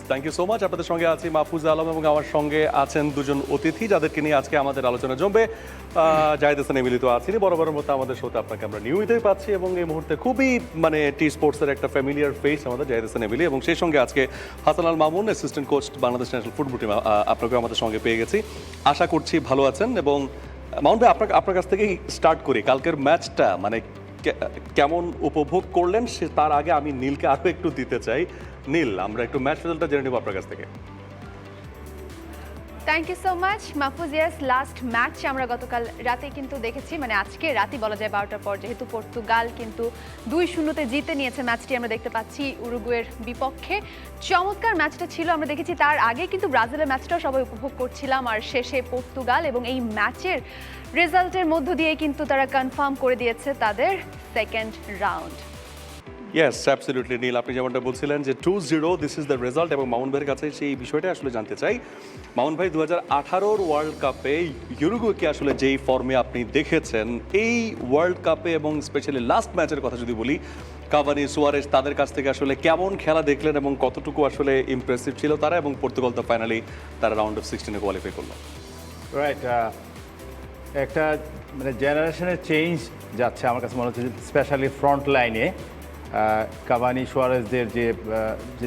Thank you so much. আপনাদের সঙ্গে আছি মাহফুজা আলম এবং আমার সঙ্গে আছেন দুজন অতিথি যাদেরকে নিয়ে আজকে আমাদের আলোচনা জমবে। জাহিদ হাসান এমিলি তো আছেনই, বরাবরের মতো আমাদের শোতে আপনাকে আমরা নিয়মিতই পাচ্ছি এবং এই মুহূর্তে খুবই টি স্পোর্টসের একটা ফ্যামিলিয়ার ফেস আমাদের জাহিদ হাসান এমিলি, এবং সেই সঙ্গে আজকে Hasan Al Mamun, assistant coach Bangladesh national football team, আপনাকে আমাদের সঙ্গে পেয়ে গেছি। আশা করছি ভালো আছেন। এবং মামুন ভাই, আপনার কাছ থেকেই স্টার্ট করি। কালকের ম্যাচটা কেমন উপভোগ করলেন তার আগে আমি নীলকে আরও একটু দিতে চাই। নীল, আমরা একটু ম্যাচ রেজাল্টটা জেনে নেব আপনার কাছ থেকে। Thank you so much Mahfuz. Yes, last match আমরা গতকাল রাতে কিন্তু দেখেছি, আজকে রাতে বলা যায় 12টার পর, যেহেতু পর্তুগাল কিন্তু 2-0-তে জিতে নিয়েছে ম্যাচটি। আমরা দেখতে পাচ্ছি উরুগুয়ের বিপক্ষে চমৎকার ম্যাচটা ছিল, আমরা দেখেছি। তার আগে কিন্তু ব্রাজিলের ম্যাচটাও সবাই উপভোগ করছিলাম, আর শেষে পর্তুগাল, এবং এই ম্যাচের রেজাল্টের মধ্য দিয়ে কিন্তু তারা কনফার্ম করে দিয়েছে তাদের সেকেন্ড রাউন্ড। ইয়েস, অ্যাবসলিউটলি নীল, আপনি যেমনটা বলছিলেন যে 2-0 দিস ইজ দ্য রেজাল্ট, এবং মামুন ভাইয়ের কাছে সেই বিষয়টা আসলে জানতে চাই। মামুন ভাই, 2018 ওয়ার্ল্ড কাপে ইউরুগুয়েকে আসলে যেই ফর্মে আপনি দেখেছেন, এই ওয়ার্ল্ড কাপে এবং স্পেশালি লাস্ট ম্যাচের কথা যদি বলি, কাভানি, সুয়ারেজ, তাদের কাছ থেকে আসলে কেমন খেলা দেখলেন এবং কতটুকু আসলে ইমপ্রেসিভ ছিল তারা, এবং পর্তুগাল তো ফাইনালি তারা রাউন্ড অফ 16-এ কোয়ালিফাই করলো। রাইট, একটা জেনারেশনের চেঞ্জ যাচ্ছে আমার কাছে মনে হচ্ছে, স্পেশালি ফ্রন্ট লাইনে কাভানি, সুয়ারেজদের যে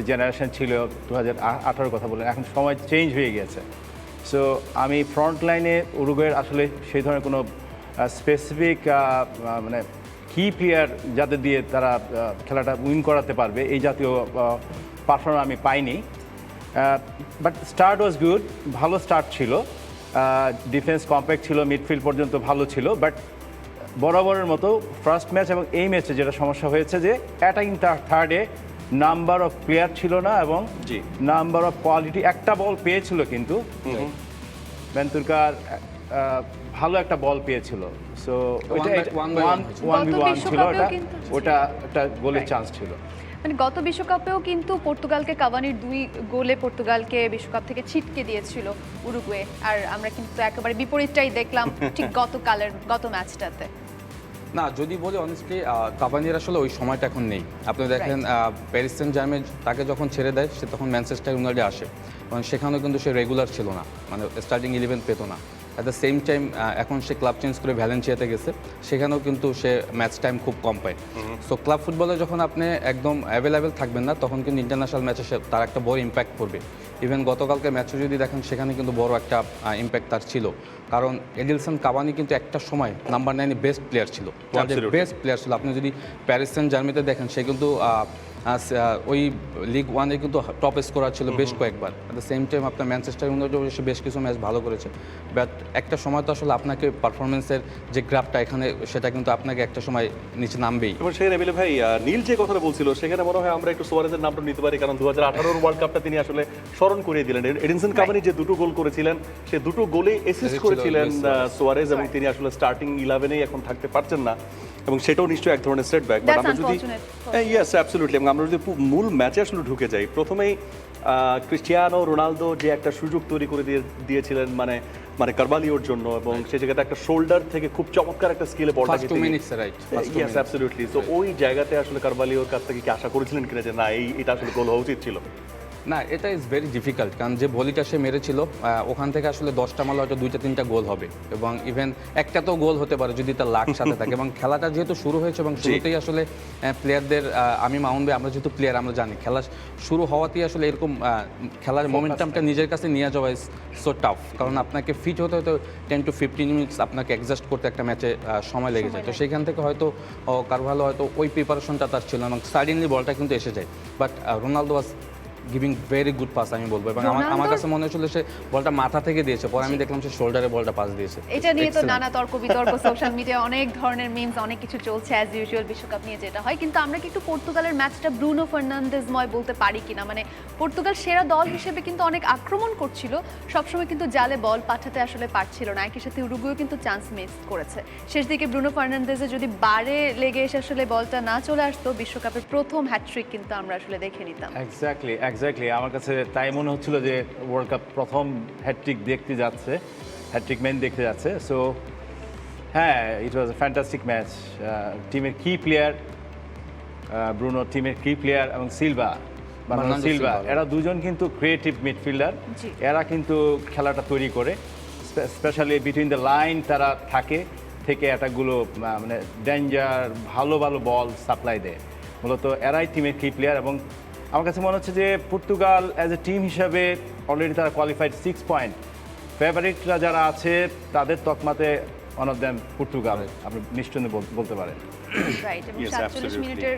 জেনারেশন ছিল 2018 কথা বলেন, এখন সময় চেঞ্জ হয়ে গেছে। সো আমি ফ্রন্ট লাইনে উরুগুয়ের আসলে সেই ধরনের কোনো স্পেসিফিক কি প্লেয়ার যাদের দিয়ে তারা খেলাটা উইন করাতে পারবে এই জাতীয় পারফরম্যান্স আমি পাইনি। বাট স্টার্ট ওয়াজ গুড, ভালো স্টার্ট ছিল, ডিফেন্স কম্প্যাক্ট ছিল, মিডফিল্ড পর্যন্ত ভালো ছিল। বাট বরাবরের মতো ফার্স্ট ম্যাচ এবং এই ম্যাচে যেটা সমস্যা হয়েছে যে অ্যাটাকিং থার্ডে নাম্বার অফ প্লেয়ার ছিল না, এবং নাম্বার অফ কোয়ালিটি। একটা বল পেয়েছিল কিন্তু বেন্তুরকার ভালো একটা বল পেয়েছিল, সো ওটা 1v1 ছিল, ওটা একটা গোলের চান্স ছিল। গত বিশ্বকাপেও কিন্তু পর্তুগালকে কাভানির 2 গোলে পর্তুগালকে বিশ্বকাপ থেকে ছিটকে দিয়েছিল উরুগুয়ে, আর আমরা কিন্তু একেবারে বিপরীতটাই দেখলাম ঠিক গত ম্যাচটাতে। না, যদি বলি অনেস্টলি, কাভানির আসলে ওই সময়টা এখন নেই। আপনি দেখেন প্যারিস সেন্ট জার্মেন তাকে যখন ছেড়ে দেয়, সে তখন ম্যানচেস্টার ইউনাইটেডে আসে, সেখানেও কিন্তু সে রেগুলার ছিল না, স্টার্টিং 11 পেতো না। অ্যাট দ্য সেম টাইম এখন সে ক্লাব চেঞ্জ করে ভ্যালেন্সিয়াতে গেছে, সেখানেও কিন্তু সে ম্যাচ টাইম খুব কম পায়। সো ক্লাব ফুটবলে যখন আপনি একদম অ্যাভেলেবেল থাকবেন না, তখন কিন্তু ইন্টারন্যাশনাল ম্যাচে তার একটা বড় ইম্প্যাক্ট পড়বে। ইভেন গতকালকে ম্যাচে যদি দেখেন, সেখানে কিন্তু বড় একটা ইম্প্যাক্ট তার ছিল, কারণ এডিলসন কাভানি কিন্তু একটা সময় নাম্বার 9-এ বেস্ট প্লেয়ার ছিল, বেস্ট প্লেয়ার ছিল। আপনি যদি প্যারিস সেন্ট জার্মেনিতে দেখেন, সে কিন্তু ওই লিগ 1-এ কিন্তু টপ স্কোরার ছিল বেশ কয়েকবার। অ্যাট দ্য সেম টাইম আপনার ম্যানচেস্টার ইউনাইটেড সে বেশ কিছু ম্যাচ ভালো করেছে। বাট একটা সময় তো আসলে আপনাকে পারফরমেন্সের যে গ্রাফটা এখানে, সেটা কিন্তু আপনাকে একটা সময় নিচে নামবেই। এবং সেই এমিলি ভাই, নীল যে কথাটা বলছিল, সেখানে মনে হয় আমরা একটু সুয়ারেজের নামটা নিতে পারি, কারণ 2018 ওয়ার্ল্ড কাপটা তিনি আসলে স্মরণ করিয়ে দিলেন। এডিনসন কাভানি যে 2 গোল করেছিলেন, সে 2 গোলে অ্যাসিস্ট করেছিলেন সুয়ারেজ, এবং তিনি আসলে স্টার্টিং 11-এই এখন থাকতে পারছেন না, এবং সেটাও নিশ্চয়ই এক ধরনের সেটব্যাক। বাট আমরা যদি ইয়েস অ্যাবসলিউটলি, এবং আমরা যদি মূল ম্যাচে আসলে ঢুকে যাই, প্রথমেই ক্রিস্টিয়ানো রোনালদো যে একটা সুযোগ তৈরি করে দিয়েছিলেন মানে কারবালিওর জন্য, এবং সেই জায়গাতে একটা শোল্ডার থেকে খুব চমৎকার একটা স্কিলে বলটা first 2 minutes right. Yes absolutely. তো ওই জায়গাতে আসলে কারবালিওর কাছ থেকে কি আশা করেছিলেন কিনা যে না এটা আসলে গোল হওয়া উচিত ছিল? না, এটা ইজ ভেরি ডিফিকাল্ট, কারণ যে ভলিটা সে মেরেছিল, ওখান থেকে আসলে 10টা মারলে হয়তো 2-3টা গোল হবে, এবং ইভেন একটা তো গোল হতে পারে যদি তার লাক সাথে থাকে। এবং খেলাটা যেহেতু শুরু হয়েছে, এবং শুরুতেই আসলে প্লেয়ারদের, আমি মাউন্ট ভাই, আমরা যেহেতু প্লেয়ার, আমরা জানি খেলা শুরু হওয়াতেই আসলে এরকম খেলার মোমেন্টামটা নিজের কাছে নিয়ে যাওয়া ইজ সো টাফ, কারণ আপনাকে ফিট হতে হয়তো 10 to 15 মিনিটস আপনাকে অ্যাডজাস্ট করতে একটা ম্যাচে সময় লেগে যায়। তো সেইখান থেকে হয়তো কারভালো হয়তো ওই প্রিপারেশনটা তার ছিল, এবং সাডেনলি বলটা কিন্তু এসে যায়। But Ronaldo was giving very good pass আমি বলবো, এবং আমার কাছে মনে হচ্ছিল সে বলটা মাথা থেকে দিয়েছে, পরে আমি দেখলাম সে শোল্ডারে বলটা পাস দিয়েছে। এটা নিয়ে তো নানা তর্ক বিতর্ক সোশ্যাল মিডিয়ায় অনেক ধরনের মিমস, অনেক কিছু চলছে অ্যাজ ইউজুয়াল বিশ্বকাপ নিয়ে যেটা হয়। কিন্তু আমরা কি একটু পর্তুগালের ম্যাচটা ব্রুনো ফার্নান্দেজময় বলতে পারি কিনা? পর্তুগাল সেরা দল হিসেবে কিন্তু অনেক আক্রমণ করছিল, সবসময় কিন্তু জালে বল পাঠাতে আসলে পারছিল না। একই সাথে উরুগুয়ে কিন্তু চান্স মিস করেছে শেষ দিকে। ব্রুনো ফার্নান্দেজের যদি বারে লেগে এসে আসলে বলটা না চলে আসতো, বিশ্বকাপের প্রথম হ্যাটট্রিক কিন্তু আমরা আসলে দেখে নিতাম। এক্স্যাক্টলি আমার কাছে তাই মনে হচ্ছিল যে ওয়ার্ল্ড কাপ প্রথম হ্যাটট্রিক দেখতে যাচ্ছে, হ্যাটট্রিক ম্যান দেখতে যাচ্ছে। সো হ্যাঁ, ইট ওয়াজ এ ফ্যান্টাস্টিক ম্যাচ। টিমের কি প্লেয়ার ব্রুনো, টিমের কি প্লেয়ার, এবং সিলভা বার্নার্ডো সিলভা, এরা দুজন কিন্তু ক্রিয়েটিভ মিডফিল্ডার। জি। এরা কিন্তু খেলাটা তৈরি করে, স্পেশালি বিটুইন দ্য লাইন তারা থেকে অ্যাটাকগুলো মানে ডেঞ্জার ভালো ভালো বল সাপ্লাই দেয়। মূলত এরাই টিমের কি প্লেয়ার, এবং আমার কাছে মনে হচ্ছে যে পর্তুগাল অ্যাজ এ টিম হিসাবে অলরেডি তারা কোয়ালিফাইড 6 পয়েন্ট। ফেভারিটরা যারা আছে তাদের তকমাতে ওয়ান অফ দ্যাম পর্তুগাল, আপনি নিশ্চয়ই বলতে পারেন। রাইট, এবং Yes, 47 absolutely. মিনিটের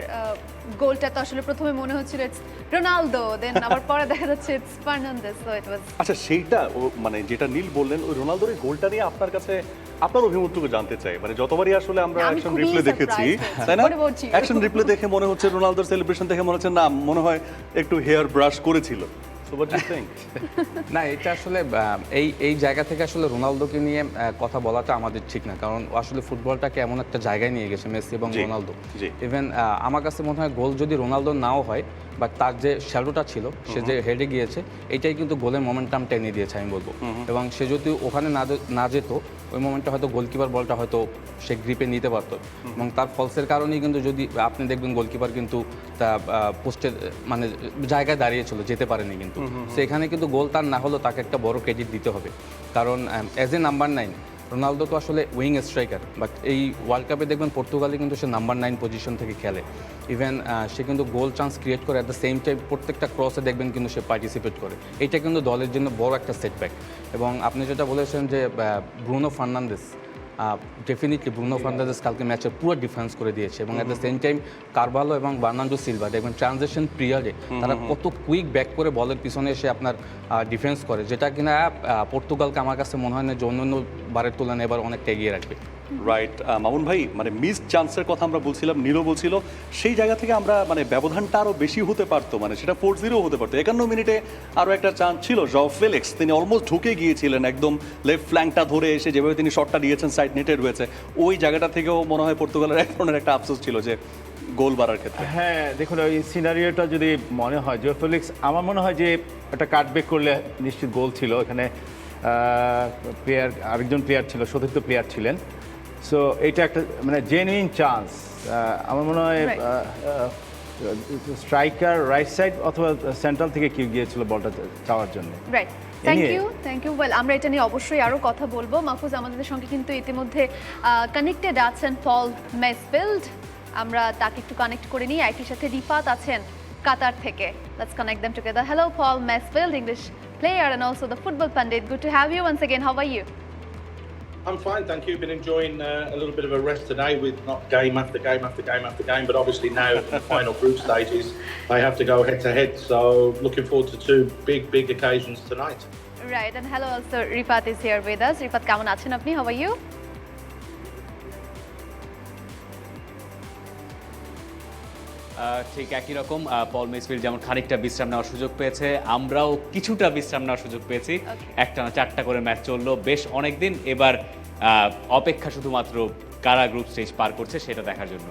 গোলটা তো আসলে প্রথমে মনে হচ্ছিল ইটস রোনালদো, দেন আবার পরে দেখা যাচ্ছে ইটস ফার্নান্দেস, সো ইট ওয়াজ আচ্ছা, সেইটা মানে যেটা নীল বললেন ওই রোনালদোর এই গোলটা নিয়ে আপনার কাছে আপনার অভিমতটুকু জানতে চাই। মানে যতবারই আসলে আমরা আমি অ্যাকশন খুবই রিপ্লে দেখেছি, surprised তাই না? মনে পড়ছিল। অ্যাকশন রিপ্লে দেখে মনে হচ্ছে রোনালদোর সেলিব্রেশন দেখে মনে হচ্ছে না, মনে হয় একটু হেয়ার ব্রাশ করেছিল। So what do you think? না, এটা আসলে এই জায়গা থেকে আসলে রোনালদোকে নিয়ে কথা বলাটা আমাদের ঠিক না, কারণ ও আসলে ফুটবলটাকে এমন একটা জায়গায় নিয়ে গেছে মেসি এবং জি, রোনালদো। জি। ইভেন আমার কাছে মনে হয় গোল যদি রোনালদো নাও হয়, বা তার যে শ্যাডোটা ছিল সে যে হেডে গিয়েছে, এটাই কিন্তু গোলের মোমেন্টাম টেনে দিয়েছে আমি বলবো। এবং সে যদি ওখানে না যেত, ওই মোমেন্টে হয়তো গোলকিপার বলটা হয়তো সে গ্রিপে নিতে পারতো, এবং তার ফলসের কারণেই কিন্তু যদি আপনি দেখবেন গোলকিপার কিন্তু তা পোস্টের মানে জায়গায় দাঁড়িয়েছিল, যেতে পারেনি কিন্তু। সেখানে কিন্তু গোল তার না হলেও তাকে একটা বড় ক্রেডিট দিতে হবে, কারণ অ্যাজ এ নাম্বার 9 রোনালদো তো আসলে উইং স্ট্রাইকার, বাট এই ওয়ার্ল্ড কাপে দেখবেন পর্তুগালে কিন্তু সে নাম্বার 9 পজিশন থেকে খেলে। ইভেন সে কিন্তু গোল চান্স ক্রিয়েট করে, অ্যাট দ্য সেম টাইম প্রত্যেকটা ক্রসে দেখবেন কিন্তু সে পার্টিসিপেট করে। এটা কিন্তু দলের জন্য বড় একটা সেটব্যাক। এবং আপনি যেটা বলেছেন যে Bruno Fernandes, definitely Bruno Fernandes কালকে ম্যাচে পুরো ডিফেন্স করে দিয়েছে, এবং at the same time Carvalho এবং বার্নার্ডো সিলভা দেখবেন ট্রানজিশন পিরিয়ডে তারা কত কুইক ব্যাক করে বলের পিছনে এসে আপনার ডিফেন্স করে, যেটা কিনা পর্তুগালকে আমার কাছে মনে হয় না যে অন্য বারের তুলনায় এবার অনেকটা এগিয়ে রাখবে। রাইট, মামুন ভাই, মানে মিসড চান্সের কথা আমরা বলছিলাম, নীলও বলছিল, সেই জায়গা থেকে আমরা মানে ব্যবধানটা আরও বেশি হতে পারতো, মানে সেটা 4-0 হতে পারতো। 51 মিনিটে আরও একটা চান্স ছিল, জও ফেলিক্স, তিনি অলমোস্ট ঢুকে গিয়েছিলেন একদম লেফট ফ্ল্যাঙ্কটা ধরে এসে, যেভাবে তিনি শটটা দিয়েছেন সাইড নেটেড হয়েছে, ওই জায়গাটা থেকেও মনে হয় পর্তুগালের এক ধরনের একটা আফসোস ছিল যে গোল বাড়ার ক্ষেত্রে। হ্যাঁ, দেখুন ওই সিনারিওটা যদি মনে হয়, জো ফেলিক্স আমার মনে হয় যে একটা কাটব্যাক করলে নিশ্চিত গোল ছিল। এখানে আরেকজন প্লেয়ার ছিল, সতীর্থ প্লেয়ার ছিলেন। সো এইটা একটা মানে জেনুইন চান্স। আমার মনে হয় স্ট্রাইকার রাইট সাইড অথবা সেন্ট্রাল থেকে কেউ গিয়েছিল বলটা চাওয়ার জন্য। Right, thank you. ওয়েল, আমরা এটা নিয়ে অবশ্যই আরও কথা বলবো। মাহফুজ, আমাদের সঙ্গে কিন্তু ইতিমধ্যে কানেক্টেড আছেন পল মেসফিল্ড, আমরা তাকে একটু কানেক্ট করে নিই। একই সাথে রিফাত আছেন কাতার থেকে। Let's connect them together. Hello Paul মেসফিল্ড, English player and also the football pundit. Good to have you once again. How are you? I'm fine, thank you. Been enjoying a little bit of a rest today with not game after game after game after game, but obviously now in the final group stages, they have to go head to head. So looking forward to two big occasions tonight. Right, and hello also Rifat is here with us. Rifat, কেমন আছেন আপনি? How are you? ঠিক একই রকম, পল মেসফিল্ড যেমন খানিকটা বিশ্রাম নেওয়ার সুযোগ পেয়েছে, আমরাও কিছুটা বিশ্রাম নেওয়ার সুযোগ পেয়েছি। একটানা 4টা করে ম্যাচ চললো বেশ অনেকদিন। এবার অপেক্ষা শুধুমাত্র কারা গ্রুপ স্টেজ পার করছে সেটা দেখার জন্য।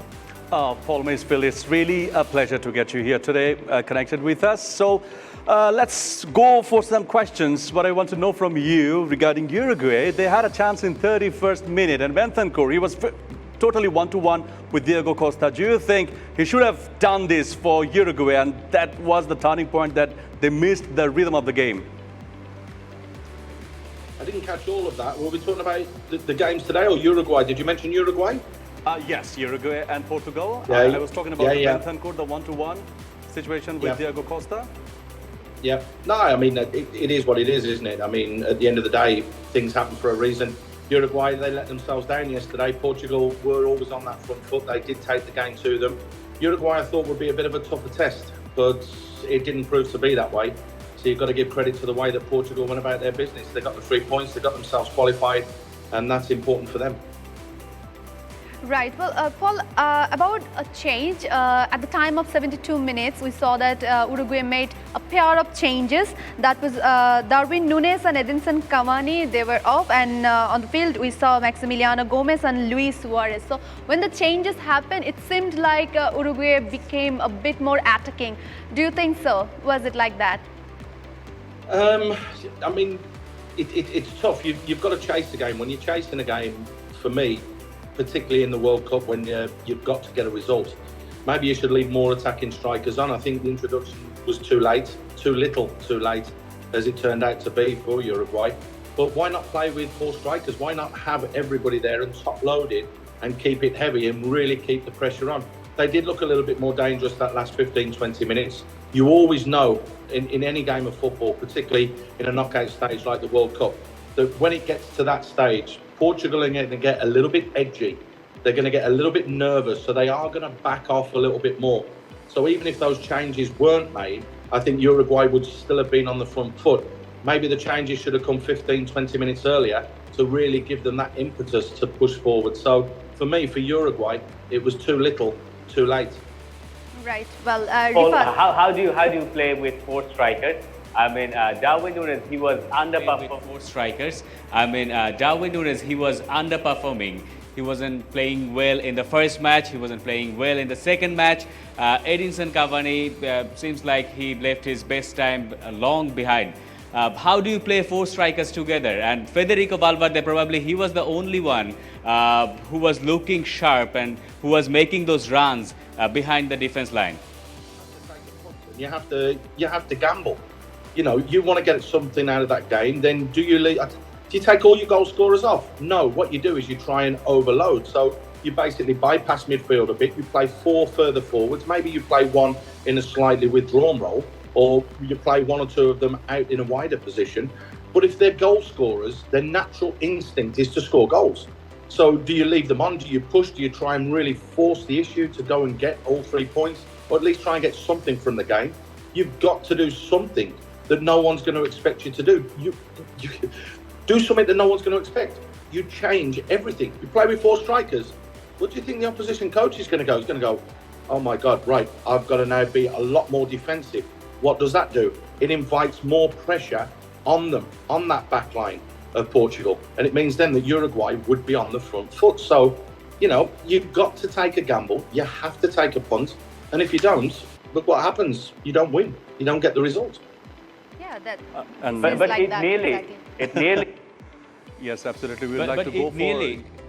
Paul Maysfield, it's really a pleasure to get you here today, connected with us. So let's go for some questions. What I want to know from you regarding Uruguay, they had a chance in 31st minute, and Bentancur, he was totally one-to-one with Diego Costa. Do you think he should have done this for Uruguay, and that was the turning point that they missed the rhythm of the game? I didn't catch all of that. Were we talking about the games today or Uruguay? Did you mention Uruguay? Yes, Uruguay and Portugal. Yeah, I was talking about yeah. Bentancur, the one-to-one situation with Diego Costa. Yeah. No, I mean, it is what it is, isn't it? I mean, at the end of the day, things happen for a reason. Uruguay, they let themselves down yesterday. Portugal were always on that front foot. They did take the game to them. Uruguay, I thought, would be a bit of a tougher test, but it didn't prove to be that way. So you've got to give credit to the way that Portugal went about their business. They got the 3 points, they got themselves qualified, and that's important for them. Right. Well, Paul, about a change, at the time of 72 minutes, we saw that Uruguay made a pair of changes. That was Darwin Núñez and Edinson Cavani. They were off, and on the field we saw Maximiliano Gomez and Luis Suarez. So when the changes happened, it seemed like Uruguay became a bit more attacking. Do you think so? Was it like that? I mean, it's tough. You've got to chase the game. When you're chasing a game, for me, particularly in the World Cup when you've got to get a result, maybe you should leave more attacking strikers on. I think the introduction was too late, too little too late, as it turned out to be for Uruguay. But why not play with 4 strikers? Why not have everybody there and top load it and keep it heavy and really keep the pressure on? They did look a little bit more dangerous that last 15, 20 minutes. You always know in any game of football, particularly in a knockout stage like the World Cup, that when it gets to that stage, Portugal are going to get a little bit edgy. They're going to get a little bit nervous, so they are going to back off a little bit more. So even if those changes weren't made, I think Uruguay would still have been on the front foot. Maybe the changes should have come 15, 20 minutes earlier to really give them that impetus to push forward. So for me, for Uruguay, it was too little, too late. Right. Well, Paul, Rifat, how do you play with 4 strikers? I mean, Darwin Núñez, he was With underperforming. 4 strikers. Darwin Núñez, he was underperforming. He wasn't playing well in the first match. He wasn't playing well in the second match. Edinson Cavani seems like he left his best time long behind. How do you play 4 strikers together? And Federico Valverde, probably he was the only one who was looking sharp and who was making those runs behind the defense line. You have to gamble. You know, you want to get something out of that game, then do you take all your goal scorers off? No, what you do is you try and overload. So you basically bypass midfield a bit, you play 4 further forwards, maybe you play 1 in a slightly withdrawn role, or you play 1 or 2 of them out in a wider position. But if they're goal scorers, their natural instinct is to score goals. So do you leave them on? Do you push? Do you try and really force the issue to go and get all 3 points, or at least try and get something from the game? You've got to do something that no one's going to expect you to do. You do something that no one's going to expect. You change everything. You play with 4 strikers. What do you think the opposition coach is going to go? He's going to go, oh my God, right, I've got to now be a lot more defensive. What does that do? It invites more pressure on them, on that back line of Portugal. And it means then that Uruguay would be on the front foot. So, you know, you've got to take a gamble. You have to take a punt. And if you don't, look what happens. You don't win. You don't get the result. yeah, that and- seems But like it that, nearly, Yes, absolutely. We would But like to go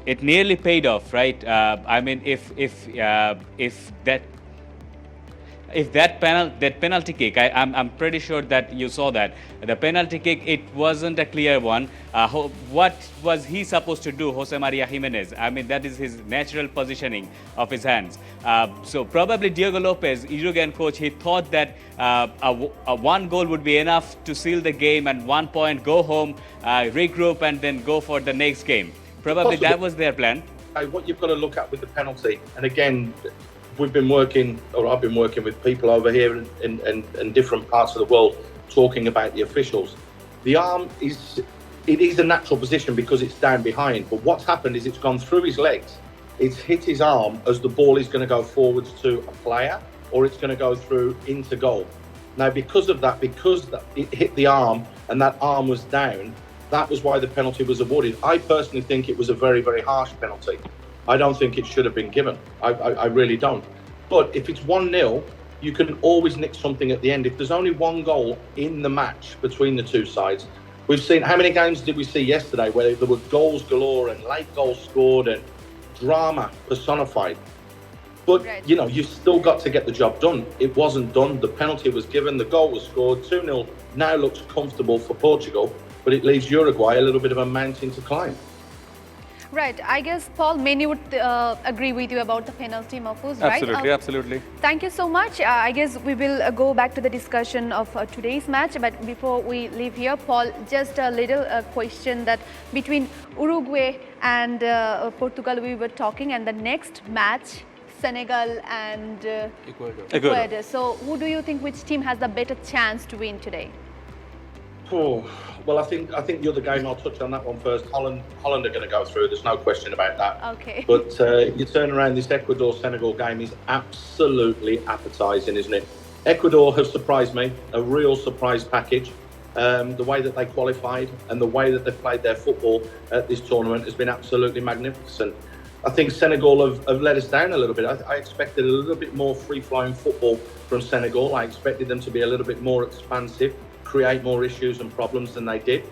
it nearly paid off, right? If that penalty kick, I'm pretty sure that you saw that the penalty kick, it wasn't a clear one. What was he supposed to do, Jose Maria Jimenez? I mean, that is his natural positioning of his hands. So probably Diego Lopez, Uruguayan coach, he thought that a 1 goal would be enough to seal the game and 1 point, go home, regroup, and then go for the next game. Probably that was their plan. What you've got to look at with the penalty, and again, I've been working with people over here in different parts of the world talking about the officials. The arm is a natural position because it's down behind, but what's happened is it's gone through his legs. It's hit his arm as the ball is going to go forwards to a player, or it's going to go through into goal. Now, because it hit the arm and that arm was down, that was why the penalty was awarded. I personally think it was a very, very harsh penalty. I don't think it should have been given. I really don't. But if it's 1-0, you can always nick something at the end. If there's only 1 goal in the match between the 2 sides, we've seen, how many games did we see yesterday where there were goals galore and late goals scored and drama personified? But, Right. you know, you've still got to get the job done. It wasn't done. The penalty was given. The goal was scored. 2-0 now looks comfortable for Portugal, but it leaves Uruguay a little bit of a mountain to climb. Right. I guess, Paul, many would agree with you about the penalty, Mahfouz, right? Absolutely, absolutely. Thank you so much. I guess we will go back to the discussion of today's match. But before we leave here, Paul, just a little question that between Uruguay and Portugal we were talking, and the next match, Senegal and Ecuador. So who do you think, which team has the better chance to win today? Oh, well, I think the other game, I'll touch on that one first. Holland are going to go through. There's no question about that. Okay. But you turn around, this Ecuador-Senegal game is absolutely appetising, isn't it? Ecuador have surprised me, a real surprise package. The way that they qualified and the way that they played their football at this tournament has been absolutely magnificent. I think Senegal have let us down a little bit. I expected a little bit more free-flowing football from Senegal. I expected them to be a little bit more expansive, create more issues and problems than they did.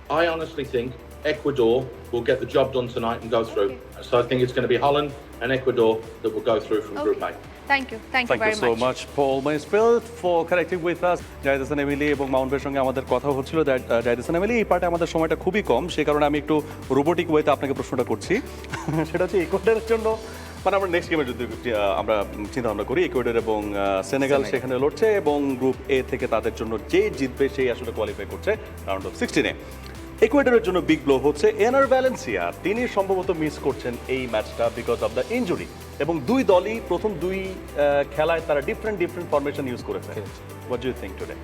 I honestly think Ecuador will get the job done tonight and go through. Okay. So I think it's going to be Holland and Ecuador that will go through from Group A. Thank you Thank very you so much much, Paul Mansfield, for connecting with us. Zahid Hasan Emily এবং Mount ভাইয়ের সঙ্গে আমাদের কথা হচ্ছিল। Zahid Hasan Emily, এই পার্টে আমাদের সময়টা খুবই কম, সেই কারণে আমি একটু রোবোটিক ওয়েতে আপনাকে প্রশ্নটা করছি। সেটা হচ্ছে ইকুয়েডরের জন্য, মানে আমরা নেক্সট গেমে যদি আমরা চিন্তা ভাবনা করি, ইকুয়েডর এবং সেনেগাল সেখানে লড়ছে এবং গ্রুপ এ থেকে তাদের জন্য যে জিতবে সেই আসলে কোয়ালিফাই করছে রাউন্ড অফ 16-এ। ইকুয়েডরের জন্য বিগ ব্লো হচ্ছে এনার ভ্যালেন্সিয়া। তিনি সম্ভবত মিস করছেন এই ম্যাচটা বিকজ অফ দ্য ইনজুরি, এবং দুই দলই প্রথম দুই খেলায় তারা ডিফারেন্ট ফরমেশন ইউজ করেছে। What do you think today?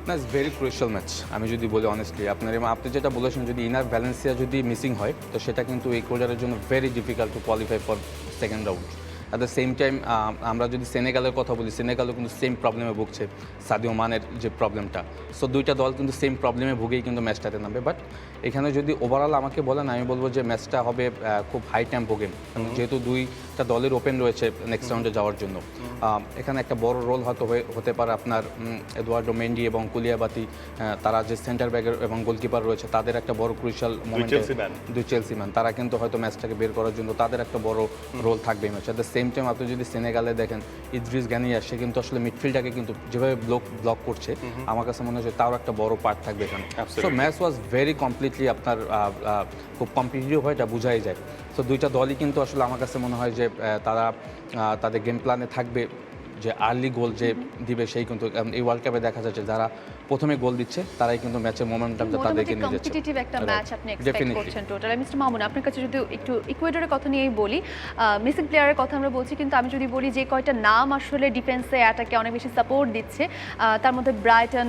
না, ইটস ভেরি ক্রুশিয়াল ম্যাচ। আমি যদি বলি অনেস্টলি, আপনি যেটা বলেছেন, যদি ইনার ভ্যালেন্সিয়া যদি মিসিং হয় তো সেটা কিন্তু ইকুয়েডরের জন্য very difficult to qualify for second round. At the same time আমরা যদি সেনেগালের কথা বলি, সেনেগালও কিন্তু সেম প্রবলেমে ভুগছে, সাদিও মানের যে প্রবলেমটা। সো দুইটা দল কিন্তু সেম প্রবলেমে ভুগেই কিন্তু ম্যাচটাতে নামবে। বাট এখানে যদি ওভারঅল আমাকে বলেন, আমি বলবো যে ম্যাচটা হবে খুব হাই টেম্পো গেম, যেহেতু দুইটা দলের ওপেন রয়েছে নেক্সট রাউন্ডে যাওয়ার জন্য। এখানে একটা বড় রোল হয়তো হতে পারে আপনার এদুয়ার্ডো মেন্ডি এবং কুলিয়াবাতি, তারা যে সেন্টার ব্যাগের এবং গোলকিপার রয়েছে তাদের একটা বড় ক্রুশিয়াল মোমেন্ট, দুই চেলসি ম্যান, তারা কিন্তু হয়তো ম্যাচটাকে বের করার জন্য তাদের একটা বড় রোল থাকবে এই ম্যাচে। সেম টাইম আপনি যদি সেনেগালে দেখেন, ইদ্রিস গানিয়া, সে কিন্তু আসলে মিডফিল্ডটাকে কিন্তু যেভাবে ব্লক করছে, আমার কাছে মনে হচ্ছে তারও একটা বড় পার্ট থাকবে এখানে। So match was very completely আপনার খুব কম্পিটিটিভ হয়, এটা বোঝাই যায়। সো দুইটা দলই কিন্তু আসলে আমার কাছে মনে হয় যে তারা তাদের গেম প্ল্যানে থাকবে যে আর্লি গোল যে দিবে সেই কিন্তু এই ওয়ার্ল্ড কাপে দেখা যাচ্ছে যারা প্রথমে গোল দিচ্ছে তারাই কিন্তু ম্যাচের মোমেন্টামটা তাদেরকে নিয়ে যাচ্ছে। কম্পিটিটিভ একটা ম্যাচ আপনি এক্সপেক্ট করছেন টোটাল। মিস্টার মামুন, আপনার কাছে যদি একটু ইকুয়েডরের কথা নিয়েই বলি, মিসিং প্লেয়ারের কথা আমরা বলছি, কিন্তু আমি যদি বলি যে কয়টা নাম আসলে ডিফেন্সে অ্যাটাকে অনেক বেশি সাপোর্ট দিচ্ছে, তার মধ্যে ব্রাইটন,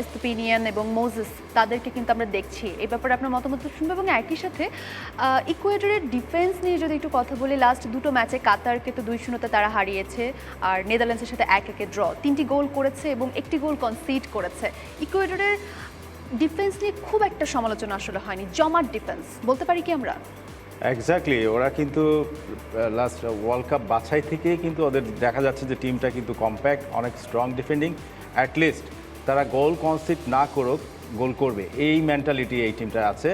এস্তুপিনিয়ান এবং মোজেস, তাদেরকে কিন্তু আমরা দেখছি। এই ব্যাপারে আপনার মতামত শুনবো। এবং একই সাথে ইকুয়েডরের ডিফেন্স নিয়ে যদি একটু কথা বলি, লাস্ট দুটো ম্যাচে কাতারকে তো 2-0 তারা হারিয়েছে, আর নেদারল্যান্ডসের সাথে 1-1 ড্র, 3টি গোল করেছে এবং 1টি গোল কনসিড করেছে। ইকুয়েডরের ডিফেন্স নিয়ে খুব একটা সমালোচনা আসলে হয়নি, জমাট ডিফেন্স বলতে পারি কি আমরা? এক্স্যাক্টলি, ওরা কিন্তু লাস্ট ওয়ার্ল্ড কাপ বাছাই থেকেই কিন্তু ওদের দেখা যাচ্ছে যে টিমটা কিন্তু কম্প্যাক্ট, অনেক স্ট্রং ডিফেন্ডিং, অ্যাটলিস্ট তারা গোল কনসিড না করুক, গোল করবে, এই মেন্টালিটি এই টিমটা আছে।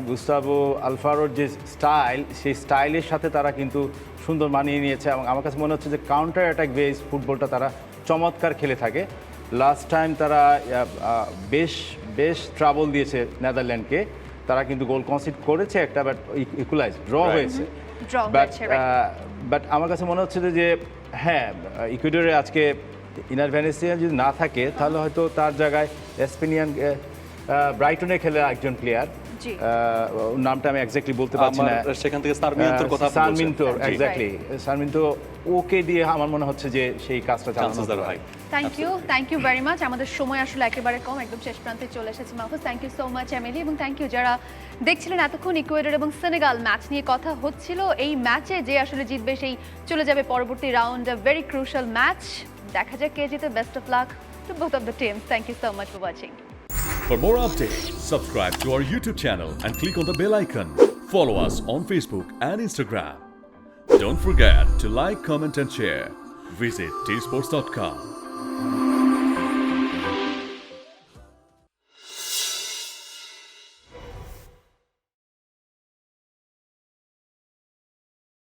গুস্তাভো আলভারোর যে স্টাইল, সেই স্টাইলের সাথে তারা কিন্তু সুন্দর মানিয়ে নিয়েছে, এবং আমার কাছে মনে হচ্ছে যে কাউন্টার অ্যাটাক বেস ফুটবলটা তারা চমৎকার খেলে থাকে। লাস্ট টাইম তারা বেশ ট্রাবল দিয়েছে নেদারল্যান্ডকে, তারা কিন্তু গোল কনসিড করেছে একটা, বাট ইকুয়ালাইজ ড্র হয়েছে। বাট আমার কাছে মনে হচ্ছে যে হ্যাঁ, ইকুয়েডরে আজকে ইনার ভ্যালেন্সিয়া যদি না থাকে তাহলে হয়তো তার জায়গায় এসপেনিয়ান ব্রাইটনে খেলে একজন প্লেয়ার, নামটা আমি এক্স্যাক্টলি বলতে পারছি না, সেখান থেকে সার্মিয়েন্টোর কথা বলছেন। সার্মিয়েন্টো, এক্স্যাক্টলি, সার্মিয়েন্টো ওকে দিয়ে আমার মনে হচ্ছে যে সেই কাজটা চালানো যায়। Thank you very much. আমাদের সময় আসলে একেবারে কম, একদম শেষ প্রান্তে চলে এসেছি Mahfuz. Thank you so much Emily, এবং থ্যাংক ইউ যারা দেখছিলেন এতক্ষণ। ইকুয়েডর এবং সেনেগাল ম্যাচ নিয়ে কথা হচ্ছিল। এই ম্যাচে যে আসলে জিতবে সেই চলে যাবে পরবর্তী রাউন্ড, ভেরি ক্রুশাল ম্যাচ। দেখা যাক কে জিতে। Best of luck to both of the teams. Thank you so much for watching. For more updates, subscribe to our YouTube channel and click on the bell icon. Follow us on Facebook and Instagram. Don't forget to like, comment and share. Visit TSports.com.